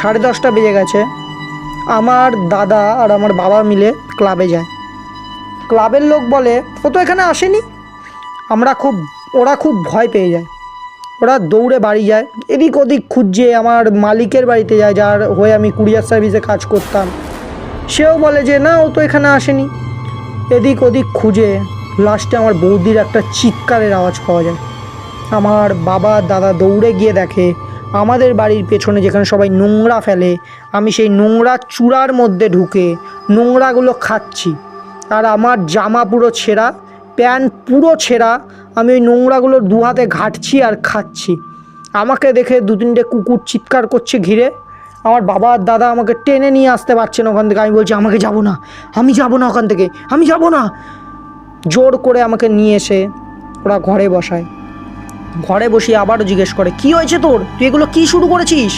10:30 বেজে গেছে। আমার দাদা আর আমার বাবা মিলে ক্লাবে যায়। ক্লাবের লোক বলে ও তো এখানে আসেনি। ওরা খুব ভয় পেয়ে যায়। ওরা দৌড়ে বাড়ি যায়, এদিক ওদিক খুঁজছে। আমার মালিকের বাড়িতে যায়, যার হয়ে আমি কুরিয়ার সার্ভিসে কাজ করতাম। সেও বলে যে না, ও তো এখানে আসেনি। এদিক ওদিক খুঁজে লাস্টে আমার বৌদির একটা চিৎকারের আওয়াজ পাওয়া যায়। আমার বাবা দাদা দৌড়ে গিয়ে দেখে আমাদের বাড়ির পেছনে যেখানে সবাই নোংরা ফেলে, আমি সেই নোংরা চূড়ার মধ্যে ঢুকে নোংরাগুলো খাচ্ছি। আর আমার জামা পুরো ছেঁড়া, প্যান্ট পুরো ছেঁড়া। আমি ওই নোংরাগুলো দু হাতে ঘাঁটছি আর খাচ্ছি। আমাকে দেখে 2-3টে কুকুর চিৎকার করছে ঘিরে। আমার বাবা আর দাদা আমাকে টেনে নিয়ে আসতে পারছে না ওখান থেকে। আমি বলছি আমাকে যাব না, আমি যাব না ওখান থেকে, আমি যাব না। জোর করে আমাকে নিয়ে এসে ওরা ঘরে বসায়। ঘরে বসিয়ে আবারও জিজ্ঞেস করে, কি হয়েছে তোর, তুই এগুলো কি শুরু করেছিস?